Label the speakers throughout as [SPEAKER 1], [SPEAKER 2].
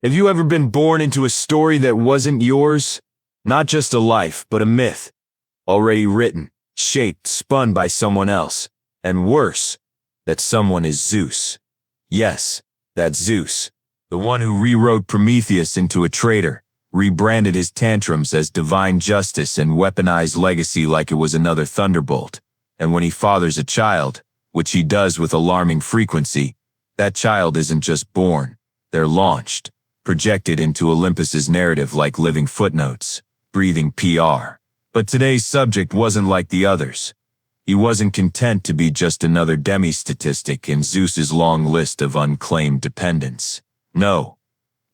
[SPEAKER 1] Have you ever been born into a story that wasn't yours? Not just a life, but a myth. Already written, shaped, spun by someone else. And worse, that someone is Zeus. Yes, that's Zeus. The one who rewrote Prometheus into a traitor, rebranded his tantrums as divine justice and weaponized legacy like it was another thunderbolt. And when he fathers a child, which he does with alarming frequency, that child isn't just born. They're launched, projected into Olympus's narrative like living footnotes, breathing PR. But today's subject wasn't like the others. He wasn't content to be just another demi-statistic in Zeus's long list of unclaimed dependents. No.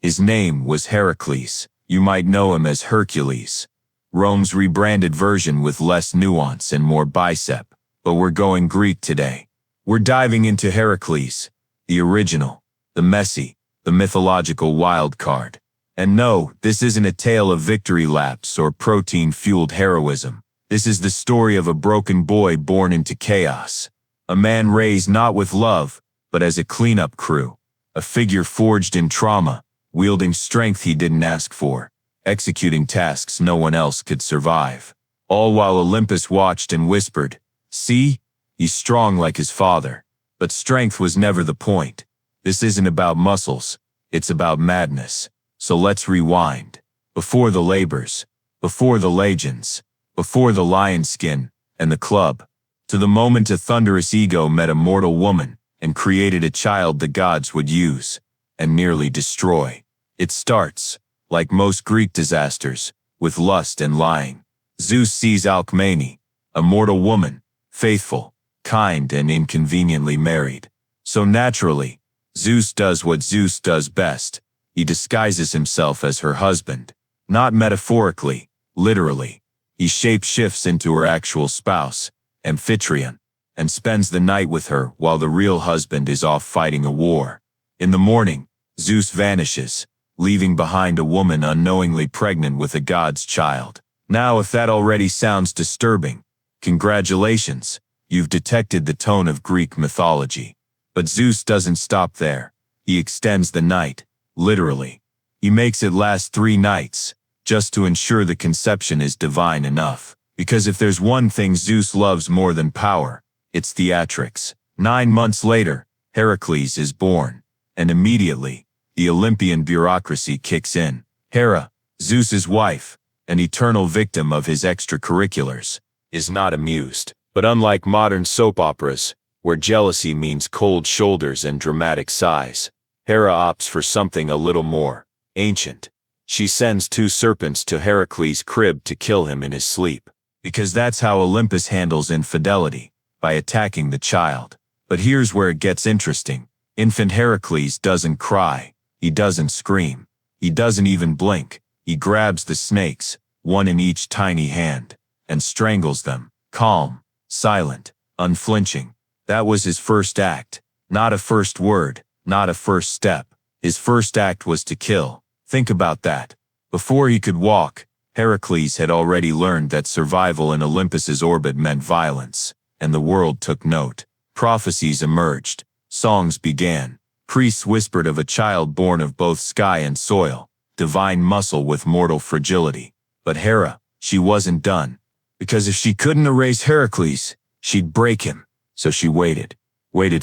[SPEAKER 1] His name was Heracles. You might know him as Hercules. Rome's rebranded version with less nuance and more bicep. But we're going Greek today. We're diving into Heracles, the original, the messy, the mythological wild card. And no, this isn't a tale of victory laps or protein-fueled heroism. This is the story of a broken boy born into chaos. A man raised not with love, but as a cleanup crew. A figure forged in trauma, wielding strength he didn't ask for, executing tasks no one else could survive. All while Olympus watched and whispered, "See? He's strong like his father." But strength was never the point. This isn't about muscles, it's about madness. So let's rewind. Before the labors, before the legends, before the lion skin and the club, to the moment a thunderous ego met a mortal woman and created a child the gods would use and nearly destroy. It starts, like most Greek disasters, with lust and lying. Zeus sees Alcmene, a mortal woman, faithful, kind, and inconveniently married. So naturally, Zeus does what Zeus does best. He disguises himself as her husband. Not metaphorically, literally. He shape-shifts into her actual spouse, Amphitryon, and spends the night with her while the real husband is off fighting a war. In the morning, Zeus vanishes, leaving behind a woman unknowingly pregnant with a god's child. Now, if that already sounds disturbing, congratulations, you've detected the tone of Greek mythology. But Zeus doesn't stop there. He extends the night, literally. He makes it last 3 nights, just to ensure the conception is divine enough. Because if there's one thing Zeus loves more than power, it's theatrics. 9 months later, Heracles is born. And immediately, the Olympian bureaucracy kicks in. Hera, Zeus's wife, an eternal victim of his extracurriculars, is not amused. But unlike modern soap operas, where jealousy means cold shoulders and dramatic sighs, Hera opts for something a little more ancient. She sends 2 serpents to Heracles' crib to kill him in his sleep. Because that's how Olympus handles infidelity, by attacking the child. But here's where it gets interesting. Infant Heracles doesn't cry. He doesn't scream. He doesn't even blink. He grabs the snakes, one in each tiny hand, and strangles them, calm, silent, unflinching. That was his first act. Not a first word, not a first step. His first act was to kill. Think about that. Before he could walk, Heracles had already learned that survival in Olympus's orbit meant violence, and the world took note. Prophecies emerged. Songs began. Priests whispered of a child born of both sky and soil, divine muscle with mortal fragility. But Hera, she wasn't done. Because if she couldn't erase Heracles, she'd break him. So she waited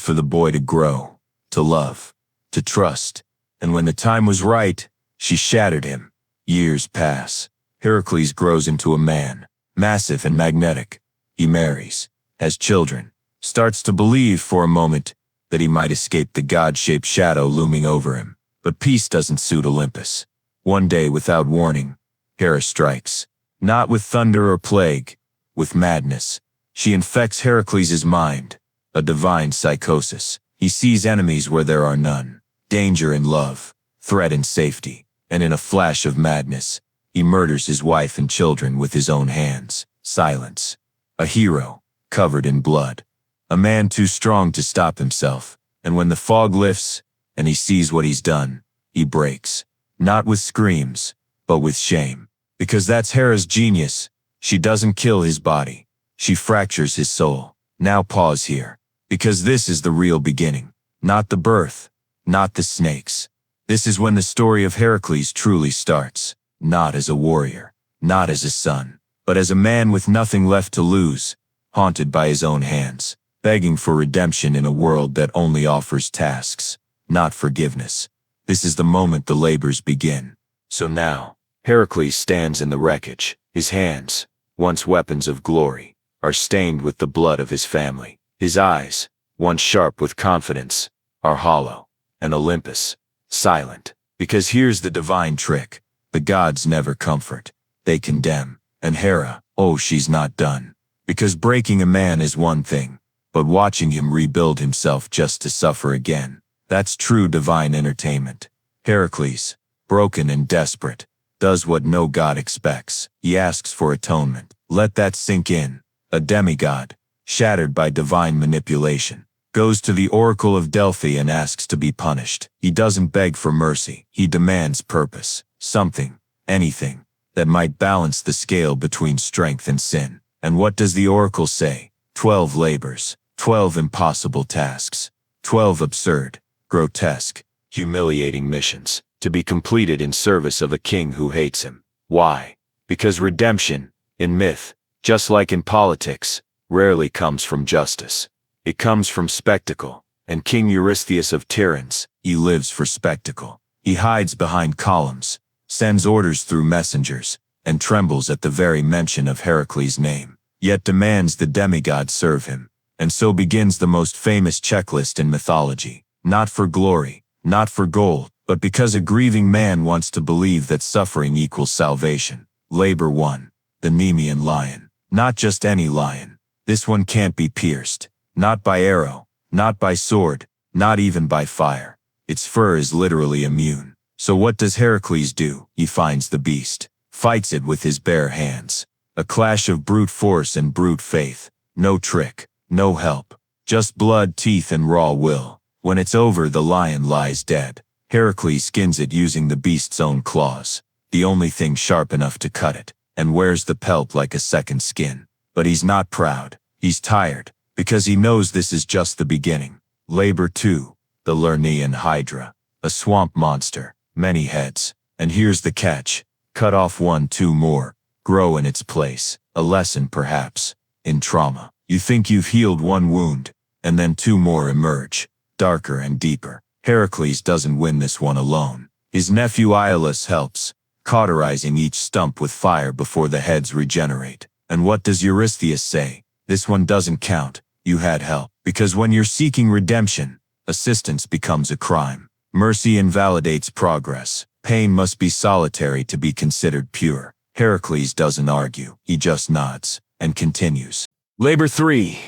[SPEAKER 1] for the boy to grow, to love, to trust. And when the time was right, she shattered him. Years pass. Heracles grows into a man, massive and magnetic. He marries, has children, starts to believe for a moment that he might escape the god-shaped shadow looming over him. But peace doesn't suit Olympus. One day, without warning, Hera strikes. Not with thunder or plague, with madness. She infects Heracles' mind, a divine psychosis. He sees enemies where there are none, danger in love, threat in safety, and in a flash of madness, he murders his wife and children with his own hands. Silence. A hero, covered in blood. A man too strong to stop himself. And when the fog lifts, and he sees what he's done, he breaks. Not with screams, but with shame. Because that's Hera's genius. She doesn't kill his body. She fractures his soul. Now pause here. Because this is the real beginning. Not the birth. Not the snakes. This is when the story of Heracles truly starts, not as a warrior, not as a son, but as a man with nothing left to lose, haunted by his own hands, begging for redemption in a world that only offers tasks, not forgiveness. This is the moment the labors begin. So now, Heracles stands in the wreckage. His hands, once weapons of glory, are stained with the blood of his family. His eyes, once sharp with confidence, are hollow, and Olympus, silent. Because here's the divine trick. The gods never comfort. They condemn. And Hera, oh, she's not done. Because breaking a man is one thing, but watching him rebuild himself just to suffer again, that's true divine entertainment. Heracles, broken and desperate, does what no god expects. He asks for atonement. Let that sink in. A demigod, shattered by divine manipulation, goes to the oracle of Delphi and asks to be punished. He doesn't beg for mercy. He demands purpose. Something, anything, that might balance the scale between strength and sin. And what does the oracle say? 12 labors, 12 impossible tasks, 12 absurd, grotesque, humiliating missions, to be completed in service of a king who hates him. Why? Because redemption, in myth, just like in politics, rarely comes from justice. It comes from spectacle, and King Eurystheus of Tiryns, he lives for spectacle. He hides behind columns, sends orders through messengers, and trembles at the very mention of Heracles' name, yet demands the demigod serve him. And so begins the most famous checklist in mythology. Not for glory, not for gold, but because a grieving man wants to believe that suffering equals salvation. Labor 1. The Nemean lion. Not just any lion. This one can't be pierced. Not by arrow, not by sword, not even by fire. Its fur is literally immune. So what does Heracles do? He finds the beast, fights it with his bare hands. A clash of brute force and brute faith. No trick, no help. Just blood, teeth, and raw will. When it's over, the lion lies dead. Heracles skins it using the beast's own claws, the only thing sharp enough to cut it, and wears the pelt like a second skin. But he's not proud. He's tired, because he knows this is just the beginning. Labor 2. The Lernaean Hydra. A swamp monster, many heads. And here's the catch. Cut off 1, 2 more. Grow in its place. A lesson, perhaps, in trauma. You think you've healed 1 wound, and then 2 more emerge, darker and deeper. Heracles doesn't win this one alone. His nephew Iolaus helps, cauterizing each stump with fire before the heads regenerate. And what does Eurystheus say? This one doesn't count. You had help. Because when you're seeking redemption, assistance becomes a crime. Mercy invalidates progress. Pain must be solitary to be considered pure. Heracles doesn't argue. He just nods and continues. Labor 3.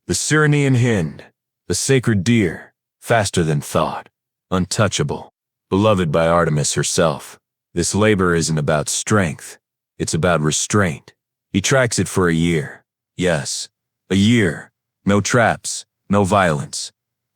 [SPEAKER 1] The Cyrenean hind. The sacred deer. Faster than thought. Untouchable. Beloved by Artemis herself. This labor isn't about strength. It's about restraint. He tracks it for a year. Yes, a year. No traps, no violence.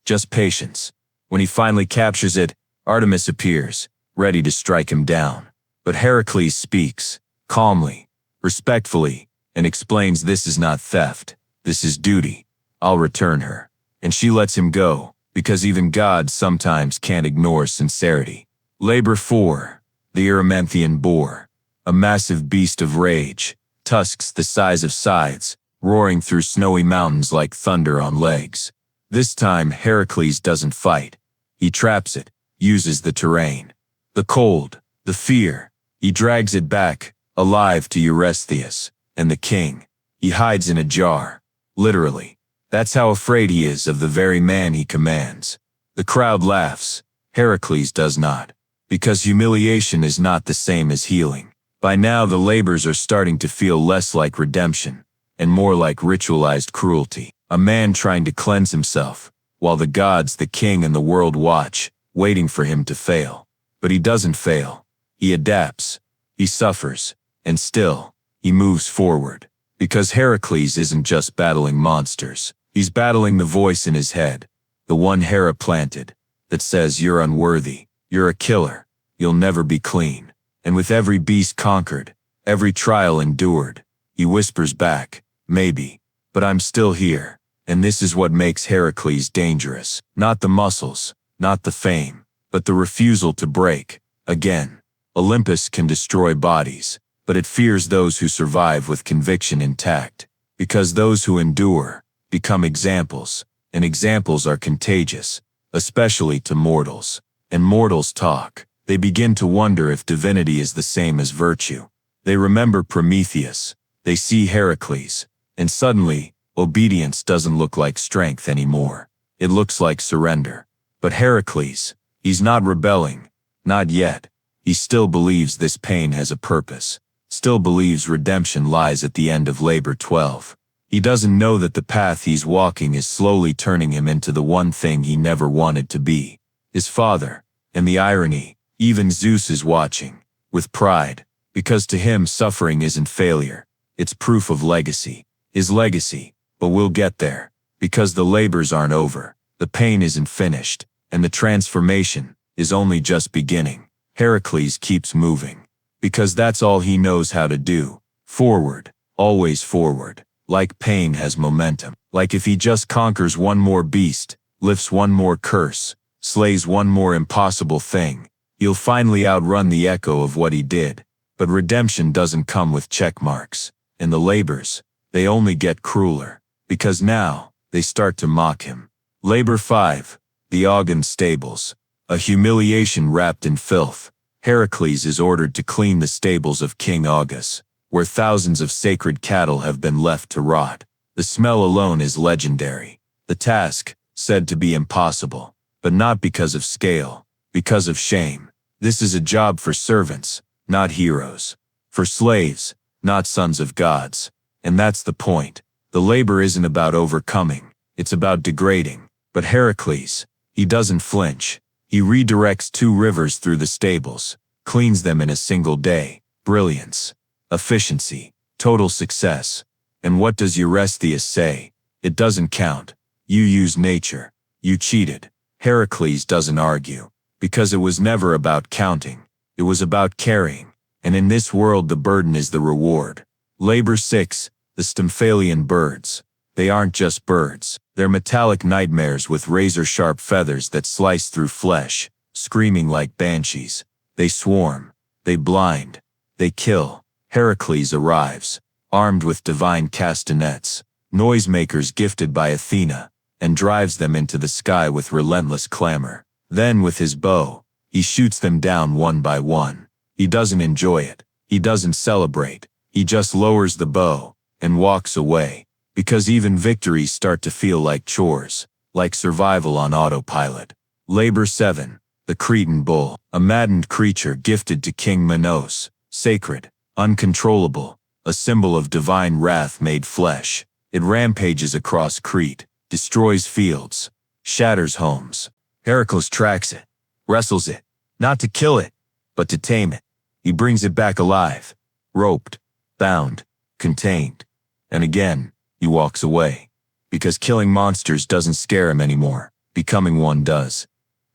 [SPEAKER 1] Just patience. When he finally captures it, Artemis appears, ready to strike him down. But Heracles speaks, calmly, respectfully, and explains this is not theft. This is duty. I'll return her. And she lets him go, because even gods sometimes can't ignore sincerity. Labor 4. The Erymanthian boar. A massive beast of rage. Tusks the size of scythes, roaring through snowy mountains like thunder on legs. This time Heracles doesn't fight. He traps it, uses the terrain. The cold, the fear. He drags it back, alive to Eurystheus, and the king. He hides in a jar. Literally. That's how afraid he is of the very man he commands. The crowd laughs. Heracles does not. Because humiliation is not the same as healing. By now the labors are starting to feel less like redemption, and more like ritualized cruelty. A man trying to cleanse himself, while the gods, the king, and the world watch, waiting for him to fail. But he doesn't fail. He adapts. He suffers. And still, he moves forward. Because Heracles isn't just battling monsters. He's battling the voice in his head. The one Hera planted, that says you're unworthy, you're a killer, you'll never be clean. And with every beast conquered, every trial endured, he whispers back, maybe, but I'm still here. And this is what makes Heracles dangerous. Not the muscles, not the fame, but the refusal to break. Again, Olympus can destroy bodies, but it fears those who survive with conviction intact, because those who endure become examples, and examples are contagious, especially to mortals. And mortals talk. They begin to wonder if divinity is the same as virtue. They remember Prometheus. They see Heracles. And suddenly, obedience doesn't look like strength anymore. It looks like surrender. But Heracles, he's not rebelling. Not yet. He still believes this pain has a purpose. Still believes redemption lies at the end of labor 12. He doesn't know that the path he's walking is slowly turning him into the one thing he never wanted to be. His father. And the irony, even Zeus is watching, with pride, because to him suffering isn't failure. It's proof of legacy. His legacy. But we'll get there. Because the labors aren't over. The pain isn't finished. And the transformation is only just beginning. Heracles keeps moving. Because that's all he knows how to do. Forward. Always forward. Like pain has momentum. Like if he just conquers one more beast, lifts one more curse, slays one more impossible thing, he'll finally outrun the echo of what he did. But redemption doesn't come with check marks. And the labors, they only get crueler. Because now, they start to mock him. Labor 5. The Ogden stables. A humiliation wrapped in filth. Heracles is ordered to clean the stables of King August, where thousands of sacred cattle have been left to rot. The smell alone is legendary. The task, said to be impossible, but not because of scale, because of shame. This is a job for servants, not heroes. For slaves, not sons of gods. And that's the point. The labor isn't about overcoming, it's about degrading. But Heracles, he doesn't flinch. He redirects 2 rivers through the stables, cleans them in a single day. Brilliance. Efficiency. Total success. And what does Eurystheus say? It doesn't count. You use nature. You cheated. Heracles doesn't argue. Because it was never about counting. It was about carrying. And in this world the burden is the reward. Labor 6. The Stymphalian birds. They aren't just birds. They're metallic nightmares with razor-sharp feathers that slice through flesh, screaming like banshees. They swarm. They blind. They kill. Heracles arrives, armed with divine castanets, noisemakers gifted by Athena, and drives them into the sky with relentless clamor. Then with his bow, he shoots them down one by one. He doesn't enjoy it. He doesn't celebrate. He just lowers the bow and walks away. Because even victories start to feel like chores, like survival on autopilot. Labor 7. The Cretan bull. A maddened creature gifted to King Minos. Sacred. Uncontrollable. A symbol of divine wrath made flesh. It rampages across Crete, destroys fields, shatters homes. Heracles tracks it, wrestles it, not to kill it, but to tame it. He brings it back alive, roped, bound, contained. And again, he walks away. Because killing monsters doesn't scare him anymore. Becoming one does.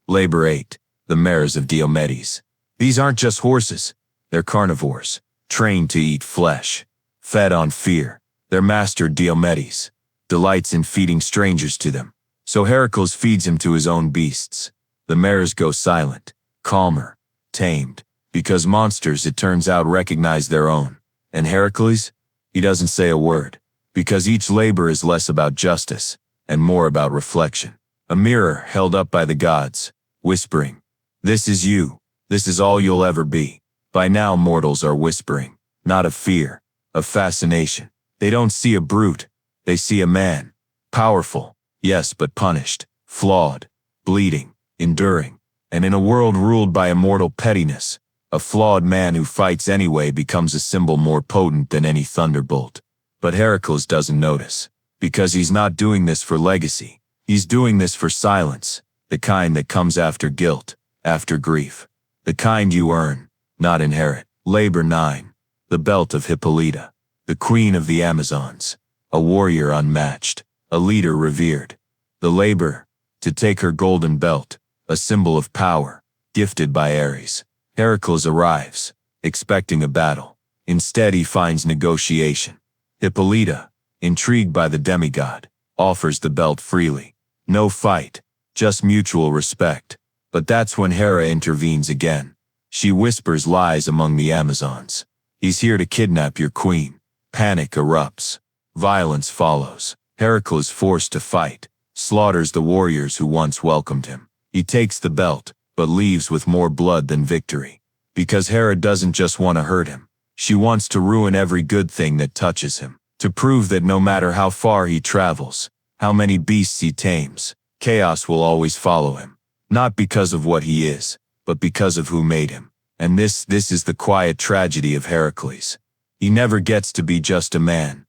[SPEAKER 1] Labor 8. The mares of Diomedes. These aren't just horses. They're carnivores, trained to eat flesh, fed on fear. Their master Diomedes delights in feeding strangers to them. So Heracles feeds him to his own beasts. The mares go silent, calmer, tamed. Because monsters, it turns out, recognize their own. And Heracles? He doesn't say a word. Because each labor is less about justice and more about reflection. A mirror held up by the gods, whispering, "This is you. This is all you'll ever be." By now mortals are whispering, not of fear, of fascination. They don't see a brute. They see a man. Powerful, yes, but punished, flawed, bleeding, enduring. And in a world ruled by immortal pettiness, a flawed man who fights anyway becomes a symbol more potent than any thunderbolt. But Heracles doesn't notice, because he's not doing this for legacy. He's doing this for silence, the kind that comes after guilt, after grief. The kind you earn, not inherit. Labor 9. The belt of Hippolyta, the queen of the Amazons, a warrior unmatched, a leader revered. The labor, to take her golden belt, a symbol of power, gifted by Ares. Heracles arrives, expecting a battle. Instead he finds negotiation. Hippolyta, intrigued by the demigod, offers the belt freely. No fight, just mutual respect. But that's when Hera intervenes again. She whispers lies among the Amazons. He's here to kidnap your queen. Panic erupts. Violence follows. Heracles, forced to fight, slaughters the warriors who once welcomed him. He takes the belt, but leaves with more blood than victory. Because Hera doesn't just want to hurt him. She wants to ruin every good thing that touches him. To prove that no matter how far he travels, how many beasts he tames, chaos will always follow him. Not because of what he is, but because of who made him. And this is the quiet tragedy of Heracles. He never gets to be just a man.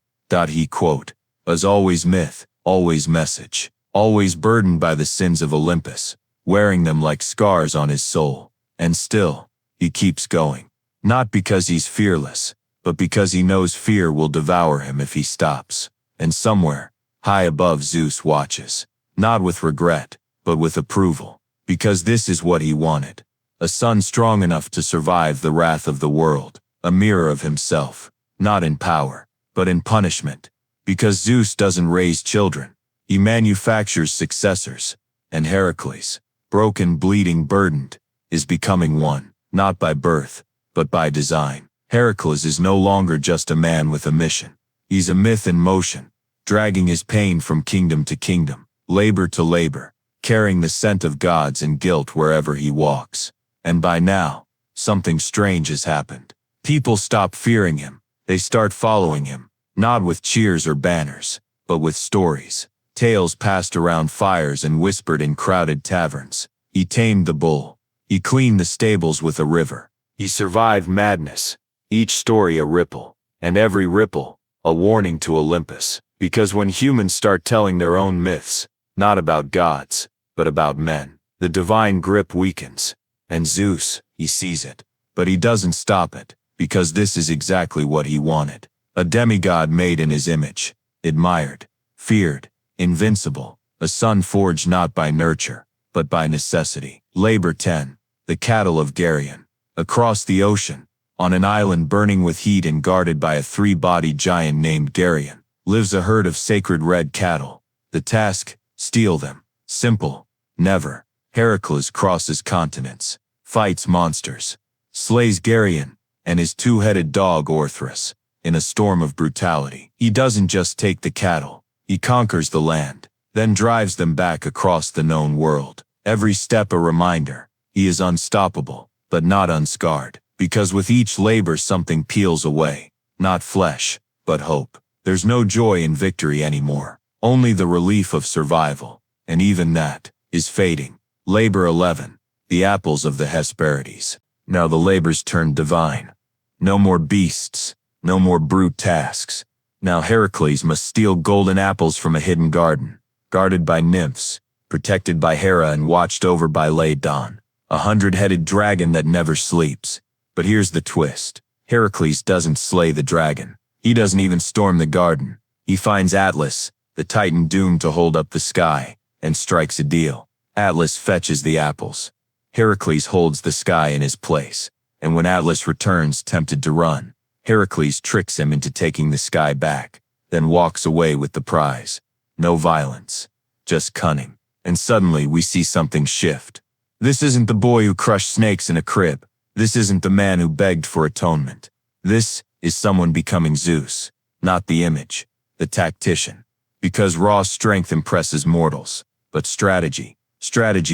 [SPEAKER 1] He quote, "As always myth, always message, always burdened by the sins of Olympus, wearing them like scars on his soul. And still, he keeps going. Not because he's fearless, but because he knows fear will devour him if he stops. And somewhere, high above, Zeus watches, not with regret, but with approval. Because this is what he wanted. A son strong enough to survive the wrath of the world, a mirror of himself, not in power, but in punishment. Because Zeus doesn't raise children, he manufactures successors. And Heracles, broken, bleeding, burdened, is becoming one, not by birth, but by design. Heracles is no longer just a man with a mission. He's a myth in motion, dragging his pain from kingdom to kingdom, labor to labor, carrying the scent of gods and guilt wherever he walks. And by now, something strange has happened. People stop fearing him. They start following him, not with cheers or banners, but with stories. Tales passed around fires and whispered in crowded taverns. He tamed the bull. He cleaned the stables with a river. He survived madness. Each story a ripple, and every ripple, a warning to Olympus. Because when humans start telling their own myths, not about gods, but about men, the divine grip weakens. And Zeus, he sees it. But he doesn't stop it, because this is exactly what he wanted. A demigod made in his image, admired, feared, invincible, a son forged not by nurture, but by necessity. Labor 10, the cattle of Geryon. Across the ocean, on an island burning with heat and guarded by a three-bodied giant named Geryon, lives a herd of sacred red cattle. The task, steal them. Simple, never. Heracles crosses continents, fights monsters, slays Geryon and his two-headed dog Orthrus. In a storm of brutality, he doesn't just take the cattle, he conquers the land, then drives them back across the known world. Every step a reminder, he is unstoppable, but not unscarred, because with each labor something peels away, not flesh, but hope. There's no joy in victory anymore, only the relief of survival, and even that is fading. Labor 11, the apples of the Hesperides. Now the labors turned divine. No more beasts, no more brute tasks. Now Heracles must steal golden apples from a hidden garden, guarded by nymphs, protected by Hera and watched over by Ladon, a 100-headed dragon that never sleeps. But here's the twist. Heracles doesn't slay the dragon. He doesn't even storm the garden. He finds Atlas, the titan doomed to hold up the sky, and strikes a deal. Atlas fetches the apples. Heracles holds the sky in his place, and when Atlas returns tempted to run, Heracles tricks him into taking the sky back, then walks away with the prize. No violence, just cunning. And suddenly we see something shift. This isn't the boy who crushed snakes in a crib. This isn't the man who begged for atonement. This is someone becoming Zeus, not the image, the tactician. Because raw strength impresses mortals, but strategy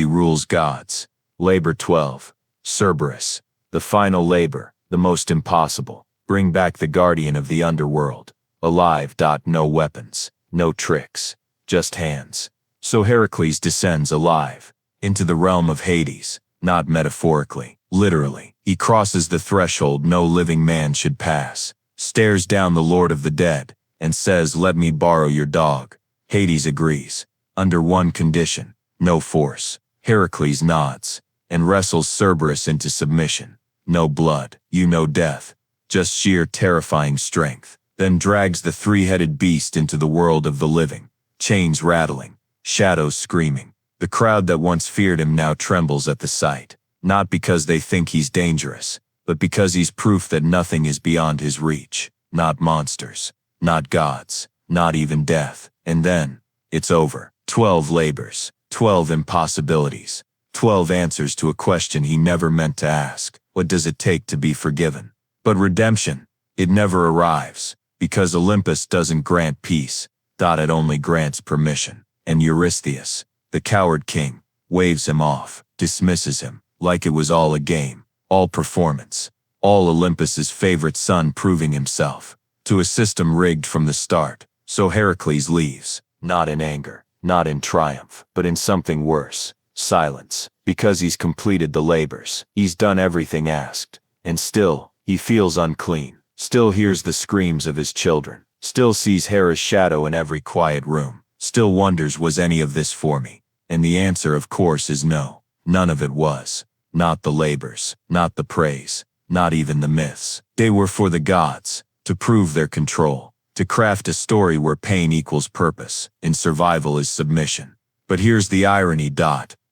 [SPEAKER 1] rules gods. Labor 12, Cerberus, the final labor, the most impossible. Bring back the guardian of the underworld. Alive. No weapons, no tricks, just hands. So Heracles descends alive into the realm of Hades, not metaphorically, literally. He crosses the threshold no living man should pass, stares down the Lord of the Dead, and says, "Let me borrow your dog." Hades agrees, under one condition, no force. Heracles nods, and wrestles Cerberus into submission. No blood, no death, just sheer terrifying strength. Then drags the three-headed beast into the world of the living, chains rattling, shadows screaming. The crowd that once feared him now trembles at the sight, not because they think he's dangerous, but because he's proof that nothing is beyond his reach. Not monsters, not gods, not even death. And then, it's over. 12 labors, 12 impossibilities, 12 answers to a question he never meant to ask. What does it take to be forgiven? But redemption, it never arrives, because Olympus doesn't grant peace. It only grants permission. And Eurystheus, the coward king, waves him off, dismisses him, like it was all a game, all performance, all Olympus's favorite son proving himself, to a system rigged from the start. So Heracles leaves, not in anger, not in triumph, but in something worse, silence, because he's completed the labors, he's done everything asked, and still, he feels unclean, still hears the screams of his children, still sees Hera's shadow in every quiet room, still wonders, was any of this for me? And the answer, of course, is no. None of it was. Not the labors, not the praise, not even the myths. They were for the gods, to prove their control, to craft a story where pain equals purpose, and survival is submission. But here's the irony.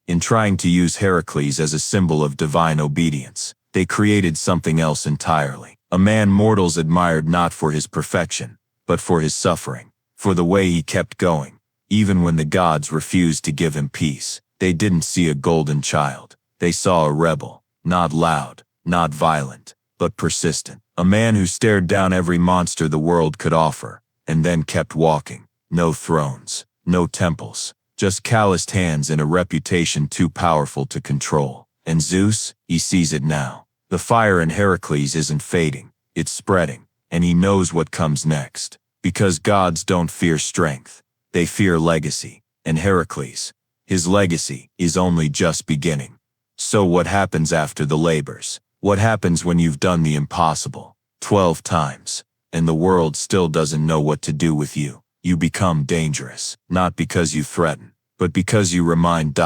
[SPEAKER 1] In trying to use Heracles as a symbol of divine obedience, they created something else entirely. A man mortals admired not for his perfection, but for his suffering, for the way he kept going. Even when the gods refused to give him peace, they didn't see a golden child. They saw a rebel, not loud, not violent, but persistent. A man who stared down every monster the world could offer, and then kept walking. No thrones, no temples, just calloused hands and a reputation too powerful to control. And Zeus, he sees it now. The fire in Heracles isn't fading, it's spreading, and he knows what comes next. Because gods don't fear strength, they fear legacy, and Heracles, his legacy, is only just beginning. So what happens after the labors? What happens when you've done the impossible 12 times, and the world still doesn't know what to do with you? You become dangerous, not because you threaten, but because you remind.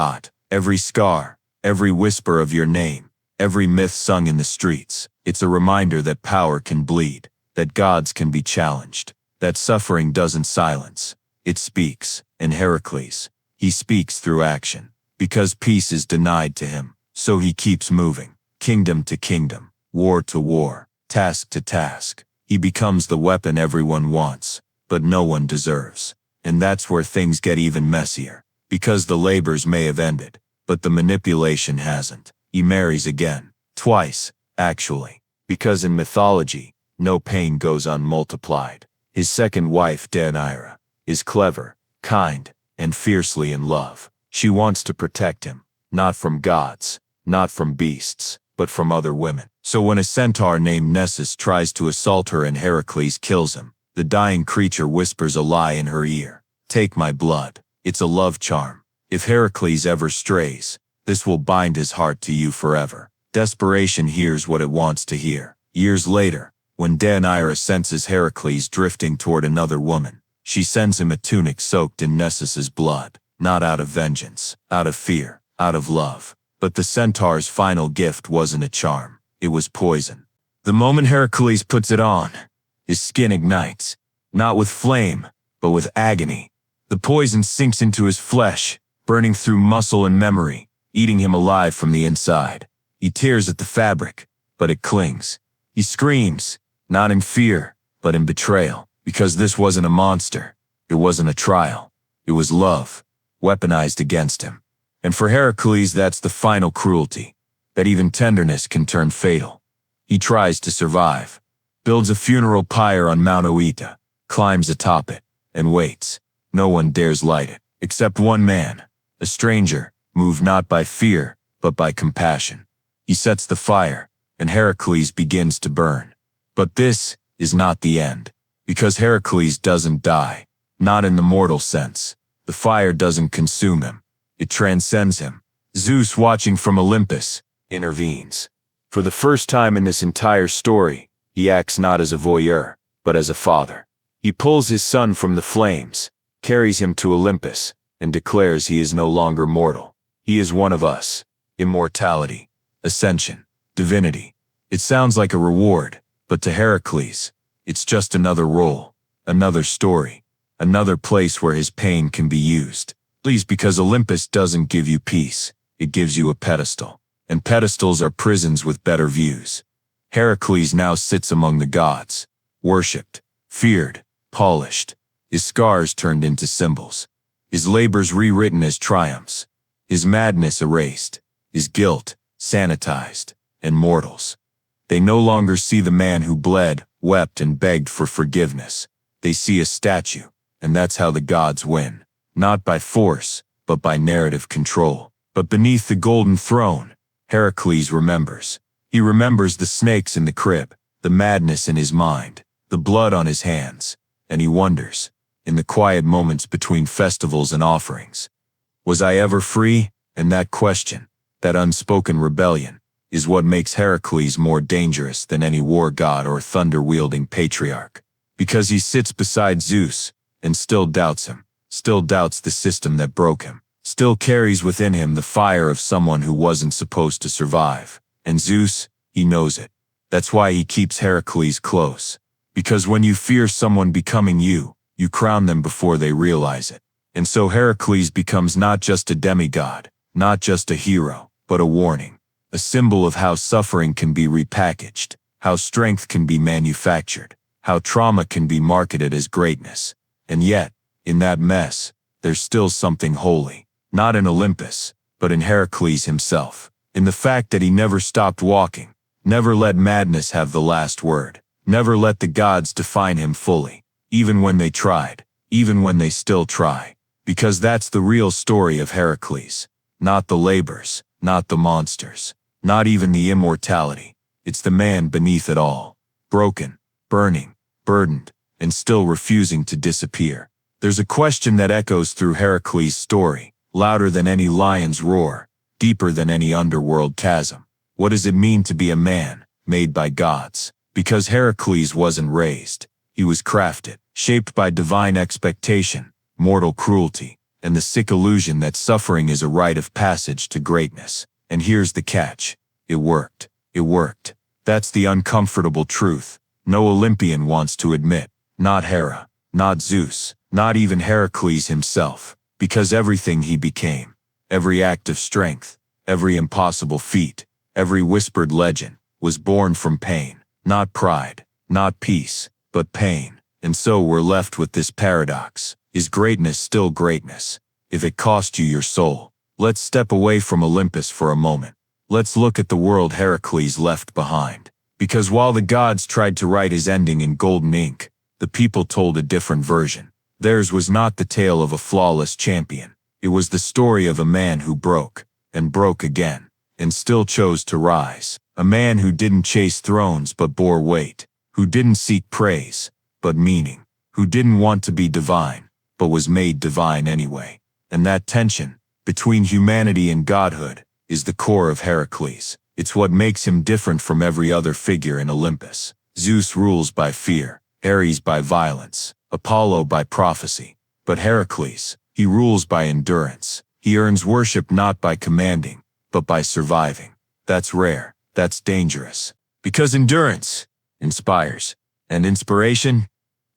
[SPEAKER 1] Every scar, every whisper of your name, every myth sung in the streets, it's a reminder that power can bleed, that gods can be challenged, that suffering doesn't silence, it speaks. And Heracles, he speaks through action, because peace is denied to him, so he keeps moving, kingdom to kingdom, war to war, task to task. He becomes the weapon everyone wants, but no one deserves. And that's where things get even messier, because the labors may have ended, but the manipulation hasn't. He marries again, twice, actually, because in mythology, no pain goes unmultiplied. His second wife, Deianira, is clever, kind, and fiercely in love. She wants to protect him, not from gods, not from beasts, but from other women. So when a centaur named Nessus tries to assault her and Heracles kills him, the dying creature whispers a lie in her ear. Take my blood. It's a love charm. If Heracles ever strays, this will bind his heart to you forever. Desperation hears what it wants to hear. Years later, when Deianira senses Heracles drifting toward another woman, she sends him a tunic soaked in Nessus's blood, not out of vengeance, out of fear, out of love. But the centaur's final gift wasn't a charm, it was poison. The moment Heracles puts it on, his skin ignites, not with flame, but with agony. The poison sinks into his flesh, burning through muscle and memory, eating him alive from the inside. He tears at the fabric, but it clings. He screams, not in fear, but in betrayal, because this wasn't a monster, it wasn't a trial, it was love, weaponized against him. And for Heracles, that's the final cruelty, that even tenderness can turn fatal. He tries to survive, builds a funeral pyre on Mount Oeta, climbs atop it, and waits. No one dares light it, except one man, a stranger, moved not by fear, but by compassion. He sets the fire, and Heracles begins to burn. But this is not the end, because Heracles doesn't die, not in the mortal sense. The fire doesn't consume him, it transcends him. Zeus, watching from Olympus, intervenes. For the first time in this entire story, he acts not as a voyeur, but as a father. He pulls his son from the flames, carries him to Olympus, and declares he is no longer mortal. He is one of us. Immortality, ascension, divinity. It sounds like a reward, but to Heracles, it's just another role, another story, another place where his pain can be used. Please, because Olympus doesn't give you peace, it gives you a pedestal. And pedestals are prisons with better views. Heracles now sits among the gods, worshipped, feared, polished, his scars turned into symbols, his labors rewritten as triumphs, his madness erased, is guilt, sanitized, and mortals. They no longer see the man who bled, wept, and begged for forgiveness. They see a statue, and that's how the gods win. Not by force, but by narrative control. But beneath the golden throne, Heracles remembers. He remembers the snakes in the crib, the madness in his mind, the blood on his hands, and he wonders, in the quiet moments between festivals and offerings, was I ever free? And that question, that unspoken rebellion, is what makes Heracles more dangerous than any war god or thunder-wielding patriarch. Because he sits beside Zeus, and still doubts him, still doubts the system that broke him, still carries within him the fire of someone who wasn't supposed to survive. And Zeus, he knows it. That's why he keeps Heracles close. Because when you fear someone becoming you, you crown them before they realize it. And so Heracles becomes not just a demigod, not just a hero, but a warning. A symbol of how suffering can be repackaged, how strength can be manufactured, how trauma can be marketed as greatness. And yet, in that mess, there's still something holy. Not in Olympus, but in Heracles himself. In the fact that he never stopped walking, never let madness have the last word, never let the gods define him fully, even when they tried, even when they still try. Because that's the real story of Heracles. Not the labors, not the monsters, not even the immortality. It's the man beneath it all. Broken, burning, burdened, and still refusing to disappear. There's a question that echoes through Heracles' story, louder than any lion's roar, deeper than any underworld chasm. What does it mean to be a man, made by gods? Because Heracles wasn't raised. He was crafted, shaped by divine expectation, mortal cruelty, and the sick illusion that suffering is a rite of passage to greatness. And here's the catch. It worked. It worked. That's the uncomfortable truth. No Olympian wants to admit. Not Hera. Not Zeus. Not even Heracles himself. Because everything he became, every act of strength, every impossible feat, every whispered legend, was born from pain. Not pride, not peace, but pain. And so we're left with this paradox. Is greatness still greatness, if it cost you your soul? Let's step away from Olympus for a moment. Let's look at the world Heracles left behind. Because while the gods tried to write his ending in golden ink, the people told a different version. Theirs was not the tale of a flawless champion. It was the story of a man who broke, and broke again, and still chose to rise. A man who didn't chase thrones but bore weight, who didn't seek praise, but meaning, who didn't want to be divine, but was made divine anyway. And that tension, between humanity and godhood, is the core of Heracles. It's what makes him different from every other figure in Olympus. Zeus rules by fear, Ares by violence, Apollo by prophecy. But Heracles, he rules by endurance. He earns worship not by commanding, but by surviving. That's rare, that's dangerous. Because endurance inspires, and inspiration,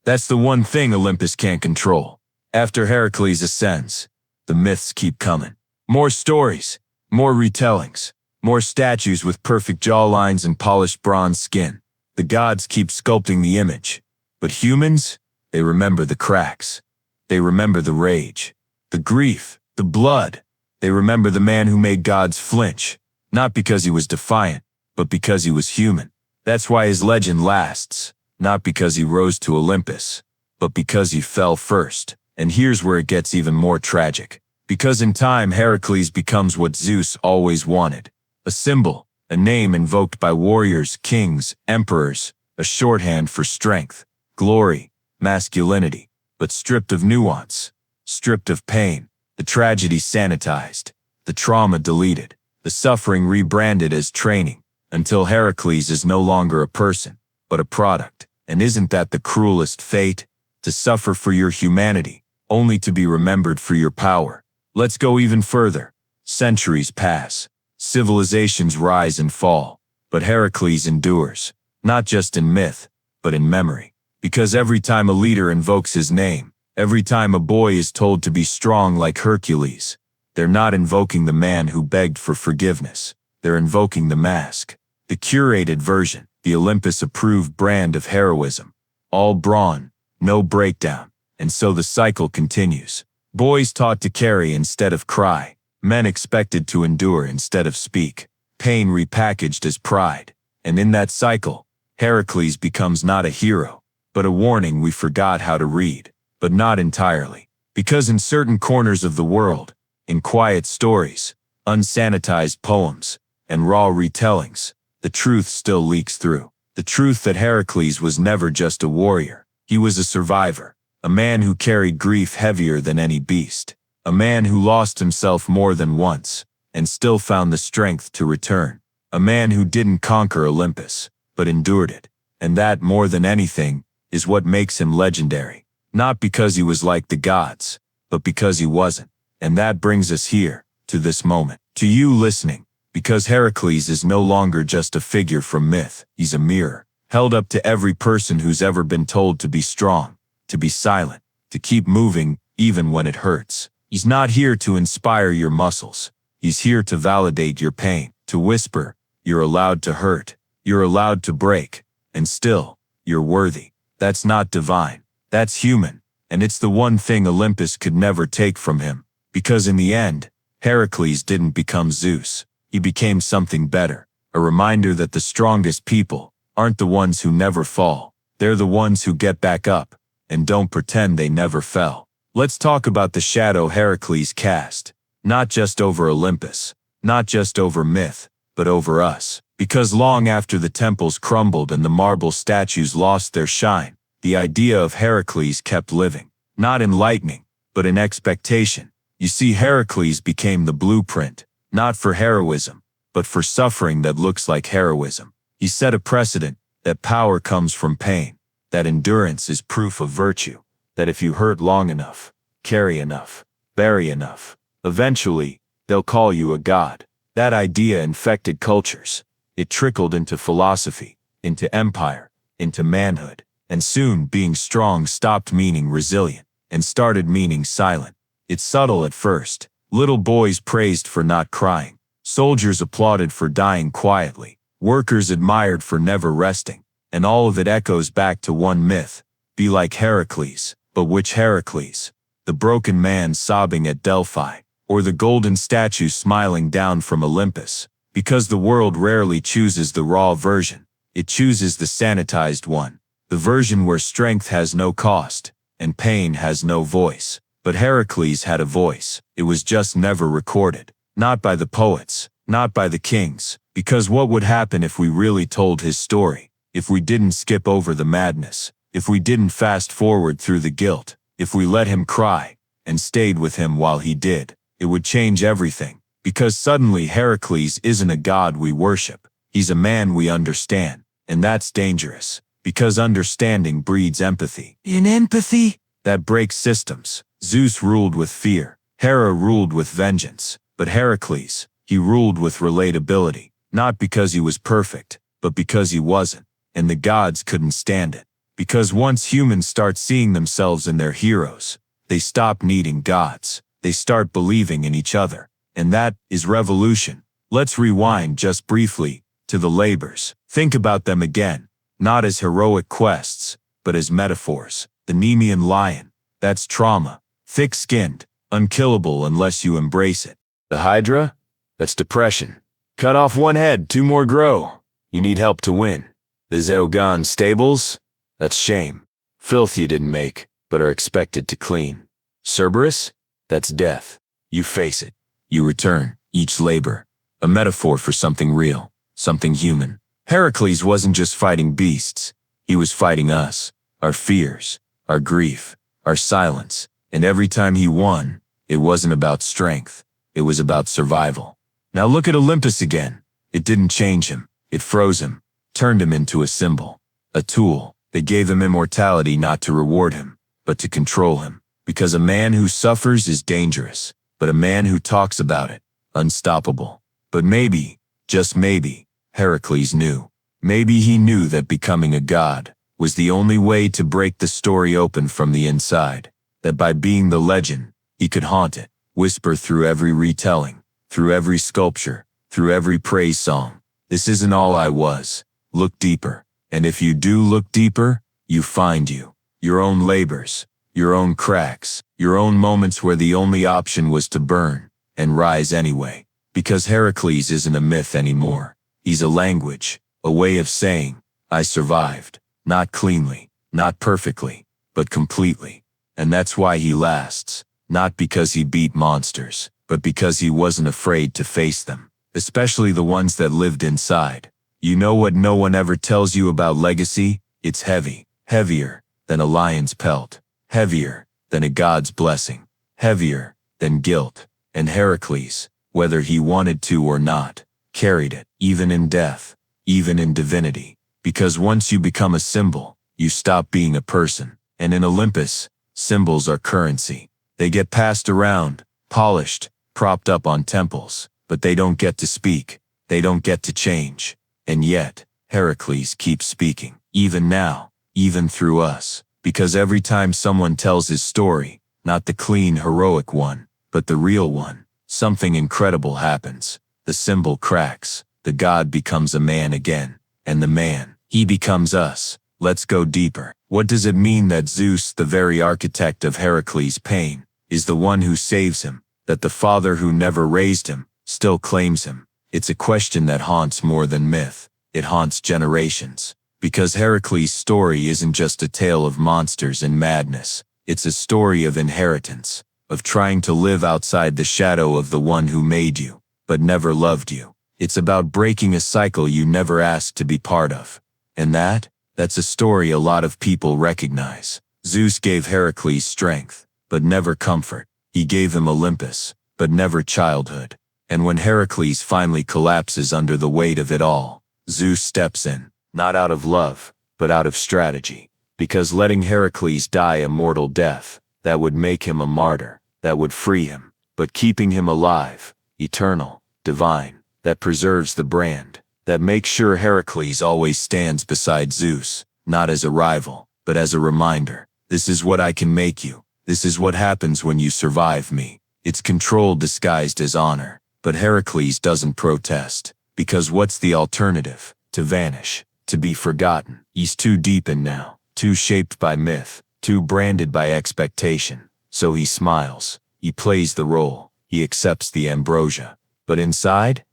[SPEAKER 1] that's the one thing Olympus can't control. After Heracles ascends, the myths keep coming. More stories, more retellings, more statues with perfect jawlines and polished bronze skin. The gods keep sculpting the image. But humans, they remember the cracks. They remember the rage, the grief, the blood. They remember the man who made gods flinch, not because he was defiant, but because he was human. That's why his legend lasts, not because he rose to Olympus, but because he fell first. And here's where it gets even more tragic. Because in time Heracles becomes what Zeus always wanted. A symbol, a name invoked by warriors, kings, emperors, a shorthand for strength, glory, masculinity, but stripped of nuance, stripped of pain, the tragedy sanitized, the trauma deleted, the suffering rebranded as training, until Heracles is no longer a person, but a product. And isn't that the cruelest fate? To suffer for your humanity, only to be remembered for your power. Let's go even further. Centuries pass, civilizations rise and fall, but Heracles endures, not just in myth, but in memory. Because every time a leader invokes his name, every time a boy is told to be strong like Hercules, they're not invoking the man who begged for forgiveness. They're invoking the mask, the curated version, the Olympus-approved brand of heroism. All brawn, no breakdown. And so the cycle continues. Boys taught to carry instead of cry, Men expected to endure instead of speak. Pain repackaged as pride. And in that cycle, Heracles becomes not a hero, but a warning we forgot how to read. But not entirely. Because in certain corners of the world, in quiet stories, unsanitized poems, and raw retellings, the truth still leaks through. The truth that Heracles was never just a warrior. He was a survivor, a man who carried grief heavier than any beast, a man who lost himself more than once, and still found the strength to return, a man who didn't conquer Olympus, but endured it. And that, more than anything, is what makes him legendary. Not because he was like the gods, but because he wasn't. And that brings us here, to this moment, to you listening, because Heracles is no longer just a figure from myth. He's a mirror, held up to every person who's ever been told to be strong, to be silent, to keep moving even when it hurts. He's not here to inspire your muscles. He's here to validate your pain, to whisper, you're allowed to hurt, you're allowed to break, and still, you're worthy. That's not divine. That's human, and it's the one thing Olympus could never take from him. Because in the end, Heracles didn't become Zeus. He became something better, a reminder that the strongest people aren't the ones who never fall. They're the ones who get back up and don't pretend they never fell. Let's talk about the shadow Heracles cast, not just over Olympus, not just over myth, but over us. Because long after the temples crumbled and the marble statues lost their shine, the idea of Heracles kept living, not in lightning, but in expectation. You see, Heracles became the blueprint, not for heroism, but for suffering that looks like heroism. He set a precedent that power comes from pain, that endurance is proof of virtue, that if you hurt long enough, carry enough, bury enough, eventually, they'll call you a god. That idea infected cultures. It trickled into philosophy, into empire, into manhood. And soon, being strong stopped meaning resilient and started meaning silent. It's subtle at first. Little boys praised for not crying. Soldiers applauded for dying quietly. Workers admired for never resting. And all of it echoes back to one myth. Be like Heracles. But which Heracles? The broken man sobbing at Delphi, or the golden statue smiling down from Olympus? Because the world rarely chooses the raw version. It chooses the sanitized one. The version where strength has no cost, and pain has no voice. But Heracles had a voice. It was just never recorded. Not by the poets, not by the kings. Because what would happen if we really told his story? If we didn't skip over the madness? If we didn't fast forward through the guilt? If we let him cry, and stayed with him while he did? It would change everything. Because suddenly Heracles isn't a god we worship. He's a man we understand. And that's dangerous. Because understanding breeds empathy. In empathy, that breaks systems. Zeus ruled with fear. Hera ruled with vengeance. But Heracles, he ruled with relatability. Not because he was perfect, but because he wasn't. And the gods couldn't stand it. Because once humans start seeing themselves in their heroes, they stop needing gods. They start believing in each other. And that is revolution. Let's rewind just briefly to the labors. Think about them again. Not as heroic quests, but as metaphors. The Nemean lion, that's trauma. Thick-skinned, unkillable unless you embrace it. The Hydra, that's depression. Cut off one head, two more grow. You need help to win. The Zeugon stables, that's shame. Filth you didn't make, but are expected to clean. Cerberus, that's death. You face it. You return. Each labor, a metaphor for something real, something human. Heracles wasn't just fighting beasts. He was fighting us, our fears, our grief, our silence. And every time he won, it wasn't about strength. It was about survival. Now look at Olympus again. It didn't change him. It froze him, turned him into a symbol, a tool. They gave him immortality not to reward him, but to control him. Because a man who suffers is dangerous, but a man who talks about it, unstoppable. But maybe, just maybe, Heracles knew. Maybe he knew that becoming a god was the only way to break the story open from the inside. That by being the legend, he could haunt it, whisper through every retelling, through every sculpture, through every praise song. This isn't all I was. Look deeper. And if you do look deeper, you find you. Your own labors, your own cracks, your own moments where the only option was to burn. and rise anyway. Because Heracles isn't a myth anymore. He's a language, a way of saying, I survived. Not cleanly, not perfectly, but completely. And that's why he lasts. Not because he beat monsters, but because he wasn't afraid to face them. Especially the ones that lived inside. You know what no one ever tells you about legacy? It's heavy. Heavier than a lion's pelt. Heavier than a god's blessing. Heavier than guilt. And Heracles, whether he wanted to or not, carried it, even in death, even in divinity. Because once you become a symbol, you stop being a person. And in Olympus, symbols are currency. They get passed around, polished, propped up on temples, but they don't get to speak. They don't get to change. And yet, Heracles keeps speaking, even now, even through us. Because every time someone tells his story, not the clean, heroic one, but the real one, something incredible happens. The symbol cracks, the god becomes a man again, and the man, he becomes us. Let's go deeper. What does it mean that Zeus, the very architect of Heracles' pain, is the one who saves him, that the father who never raised him, still claims him? It's a question that haunts more than myth. It haunts generations. Because Heracles' story isn't just a tale of monsters and madness. It's a story of inheritance, of trying to live outside the shadow of the one who made you, but never loved you. It's about breaking a cycle you never asked to be part of. And that's a story a lot of people recognize. Zeus gave Heracles strength, but never comfort. He gave him Olympus, but never childhood. And when Heracles finally collapses under the weight of it all, Zeus steps in, not out of love, but out of strategy. Because letting Heracles die a mortal death, that would make him a martyr, that would free him. But keeping him alive, eternal, divine, that preserves the brand, that makes sure Heracles always stands beside Zeus, not as a rival, but as a reminder. This is what I can make you. This is what happens when you survive me. It's control disguised as honor. But Heracles doesn't protest. Because what's the alternative? To vanish, to be forgotten. He's too deep in now, too shaped by myth, too branded by expectation. So he smiles, he plays the role, he accepts the ambrosia. But inside,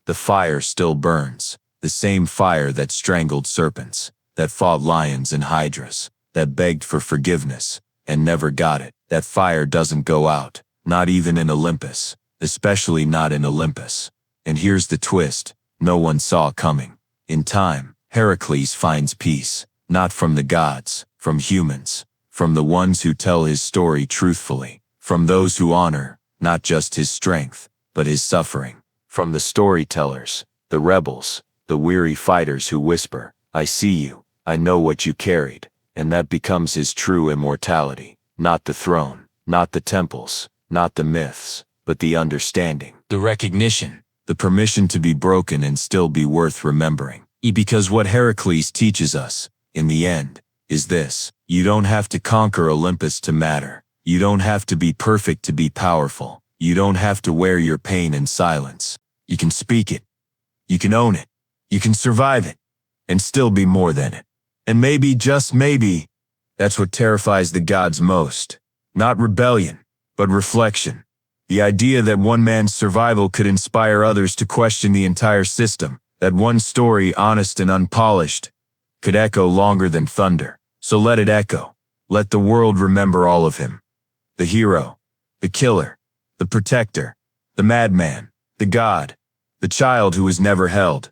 [SPEAKER 1] the fire still burns. The same fire that strangled serpents, that fought lions and hydras, that begged for forgiveness, and never got it. That fire doesn't go out, not even in Olympus, especially not in Olympus. And here's the twist, no one saw coming. In time, Heracles finds peace, not from the gods, from humans, from the ones who tell his story truthfully, from those who honor, not just his strength, but his suffering, from the storytellers, the rebels, the weary fighters who whisper, I see you, I know what you carried, and that becomes his true immortality. Not the throne, not the temples, not the myths, but the understanding, the recognition, the permission to be broken and still be worth remembering. Because what Heracles teaches us, in the end, is this: you don't have to conquer Olympus to matter. You don't have to be perfect to be powerful. You don't have to wear your pain in silence. You can speak it. You can own it. You can survive it, and still be more than it. And maybe, just maybe, that's what terrifies the gods most. Not rebellion, but reflection. The idea that one man's survival could inspire others to question the entire system. That one story, honest and unpolished, could echo longer than thunder. So let it echo. Let the world remember all of him. The hero, the killer, the protector, the madman, the god, the child who was never held.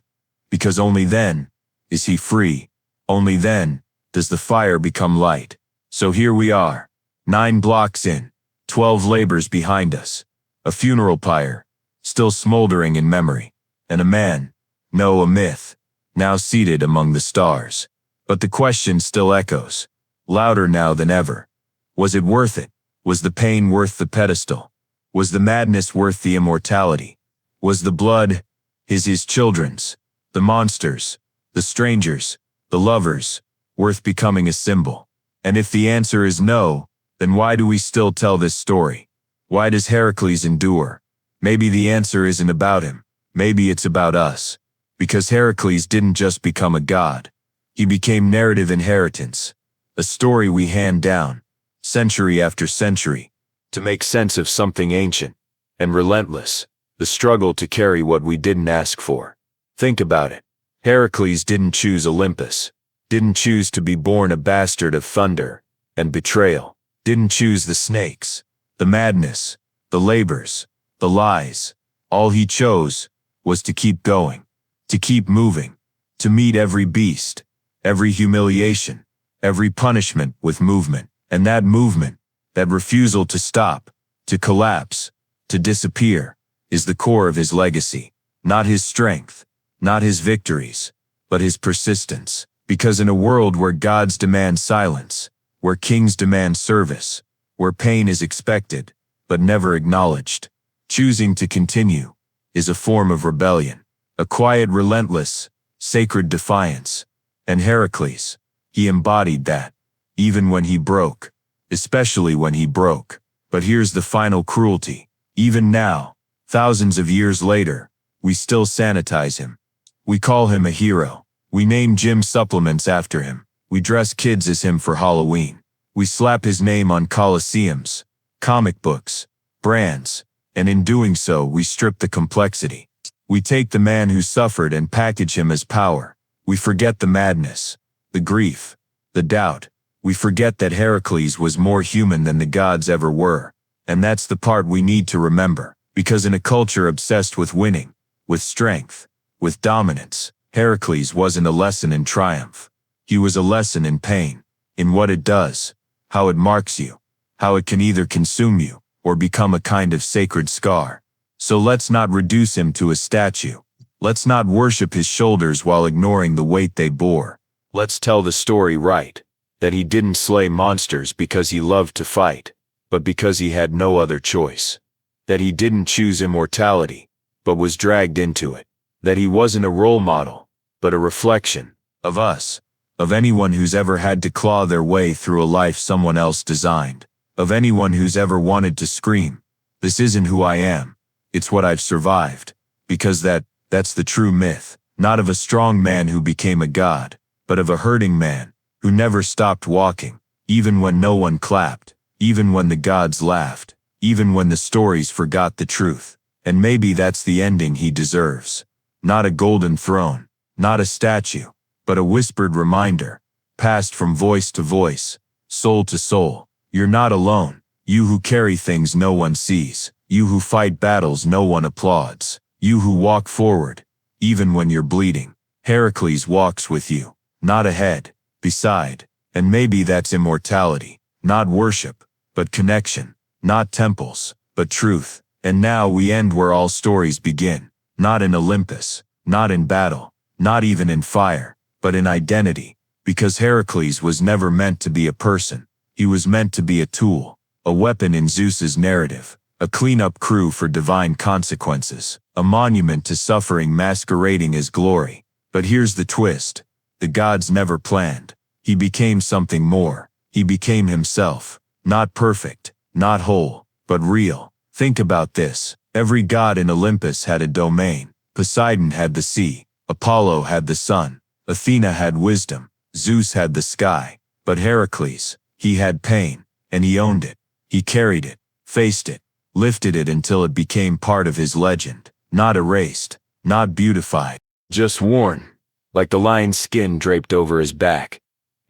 [SPEAKER 1] Because only then is he free. Only then does the fire become light. So here we are, 9 blocks in, 12 labors behind us, a funeral pyre, still smoldering in memory, and a man, no, a myth, now seated among the stars. But the question still echoes, louder now than ever. Was it worth it? Was the pain worth the pedestal? Was the madness worth the immortality? Was the blood, his children's, the monsters, the strangers, the lovers, worth becoming a symbol? And if the answer is no, then why do we still tell this story? Why does Heracles endure? Maybe the answer isn't about him. Maybe it's about us. Because Heracles didn't just become a god. He became narrative inheritance, a story we hand down, century after century, to make sense of something ancient and relentless, the struggle to carry what we didn't ask for. Think about it. Heracles didn't choose Olympus, didn't choose to be born a bastard of thunder and betrayal, didn't choose the snakes, the madness, the labors, the lies. All he chose was to keep going, to keep moving, to meet every beast, every humiliation, every punishment with movement. And that movement, that refusal to stop, to collapse, to disappear, is the core of his legacy. Not his strength, not his victories, but his persistence. Because in a world where gods demand silence, where kings demand service, where pain is expected, but never acknowledged, choosing to continue is a form of rebellion, a quiet, relentless, sacred defiance. And Heracles, he embodied that, even when he broke, especially when he broke. But here's the final cruelty. Even now, thousands of years later, we still sanitize him. We call him a hero. We name gym supplements after him. We dress kids as him for Halloween. We slap his name on coliseums, comic books, brands, and in doing so we strip the complexity. We take the man who suffered and package him as power. We forget the madness, the grief, the doubt. We forget that Heracles was more human than the gods ever were. And that's the part we need to remember. Because in a culture obsessed with winning, with strength, with dominance, Heracles wasn't a lesson in triumph. He was a lesson in pain, in what it does, how it marks you, how it can either consume you or become a kind of sacred scar. So let's not reduce him to a statue. Let's not worship his shoulders while ignoring the weight they bore. Let's tell the story right, that he didn't slay monsters because he loved to fight, but because he had no other choice. That he didn't choose immortality, but was dragged into it. That he wasn't a role model, but a reflection of us, of anyone who's ever had to claw their way through a life someone else designed, of anyone who's ever wanted to scream, "This isn't who I am, it's what I've survived." Because that's the true myth, not of a strong man who became a god, but of a hurting man who never stopped walking, even when no one clapped, even when the gods laughed, even when the stories forgot the truth. And maybe that's the ending he deserves. Not a golden throne, not a statue, but a whispered reminder, passed from voice to voice, soul to soul. You're not alone. You who carry things no one sees. You who fight battles no one applauds. You who walk forward, even when you're bleeding. Heracles walks with you, not ahead, beside. And maybe that's immortality, not worship, but connection. Not temples, but truth. And now we end where all stories begin. Not in Olympus, not in battle, not even in fire, but in identity. Because Heracles was never meant to be a person. He was meant to be a tool, a weapon in Zeus's narrative, a cleanup crew for divine consequences, a monument to suffering masquerading as glory. But here's the twist. The gods never planned. He became something more. He became himself. Not perfect, not whole, but real. Think about this. Every god in Olympus had a domain. Poseidon had the sea. Apollo had the sun. Athena had wisdom. Zeus had the sky. But Heracles, he had pain, and he owned it. He carried it, faced it, lifted it until it became part of his legend. Not erased, not beautified, just worn, like the lion's skin draped over his back.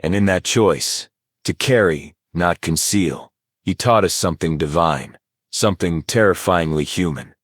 [SPEAKER 1] And in that choice, to carry, not conceal, he taught us something divine, something terrifyingly human.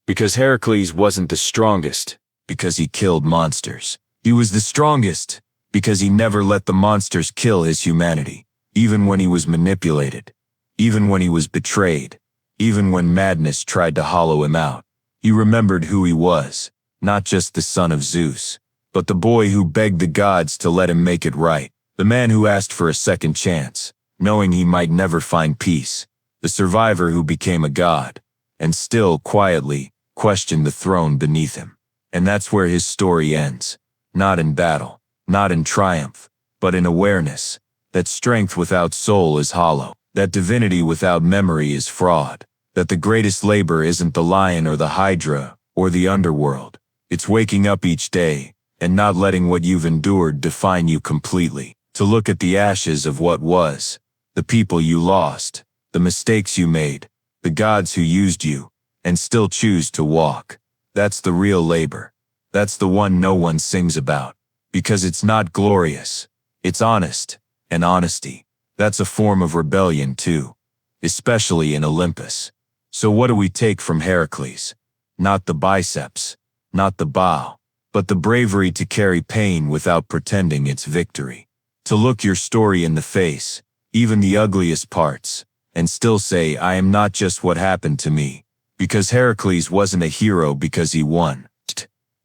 [SPEAKER 1] Because Heracles wasn't the strongest, because he killed monsters. He was the strongest, because he never let the monsters kill his humanity, even when he was manipulated, even when he was betrayed, even when madness tried to hollow him out. He remembered who he was, not just the son of Zeus, but the boy who begged the gods to let him make it right, the man who asked for a second chance, knowing he might never find peace, the survivor who became a god, and still quietly questioned the throne beneath him. And that's where his story ends, not in battle, not in triumph, but in awareness, that strength without soul is hollow, that divinity without memory is fraud, that the greatest labor isn't the lion or the hydra or the underworld. It's waking up each day and not letting what you've endured define you completely, to look at the ashes of what was, the people you lost, the mistakes you made, the gods who used you, and still choose to walk. That's the real labor. That's the one no one sings about. Because it's not glorious. It's honest. And honesty, that's a form of rebellion too. Especially in Olympus. So what do we take from Heracles? Not the biceps, not the bow, but the bravery to carry pain without pretending it's victory. To look your story in the face, even the ugliest parts, and still say, I am not just what happened to me. Because Heracles wasn't a hero because he won.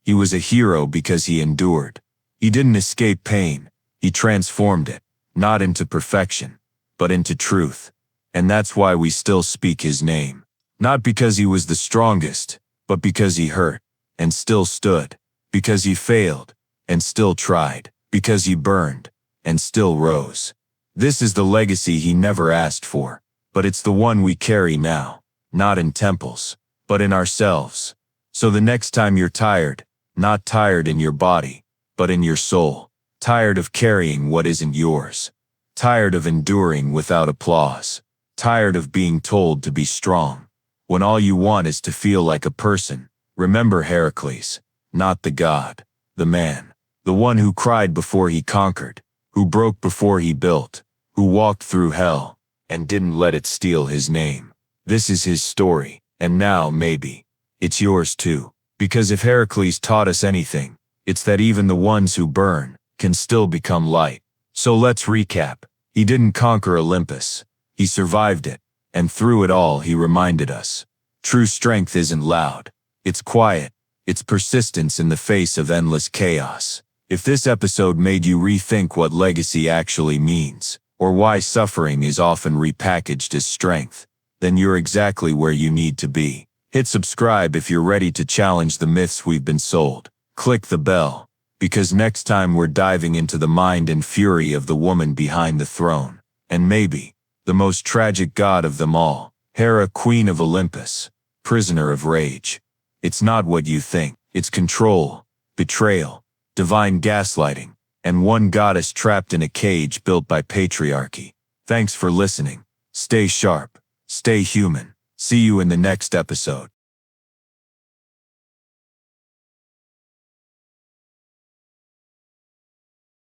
[SPEAKER 1] He was a hero because he endured. He didn't escape pain, he transformed it, not into perfection, but into truth. And that's why we still speak his name. Not because he was the strongest, but because he hurt, and still stood. Because he failed, and still tried. Because he burned, and still rose. This is the legacy he never asked for, but it's the one we carry now. Not in temples, but in ourselves. So the next time you're tired, not tired in your body, but in your soul, tired of carrying what isn't yours, tired of enduring without applause, tired of being told to be strong, when all you want is to feel like a person, remember Heracles, not the god, the man, the one who cried before he conquered, who broke before he built, who walked through hell, and didn't let it steal his name. This is his story, and now, maybe, it's yours too. Because if Heracles taught us anything, it's that even the ones who burn can still become light. So let's recap. He didn't conquer Olympus. He survived it, and through it all he reminded us. True strength isn't loud. It's quiet. It's persistence in the face of endless chaos. If this episode made you rethink what legacy actually means, or why suffering is often repackaged as strength, then you're exactly where you need to be. Hit subscribe if you're ready to challenge the myths we've been sold. Click the bell, because next time we're diving into the mind and fury of the woman behind the throne, and maybe, the most tragic god of them all, Hera, queen of Olympus, prisoner of rage. It's not what you think. It's control, betrayal, divine gaslighting, and one goddess trapped in a cage built by patriarchy. Thanks for listening. Stay sharp. Stay human. See you in the next episode.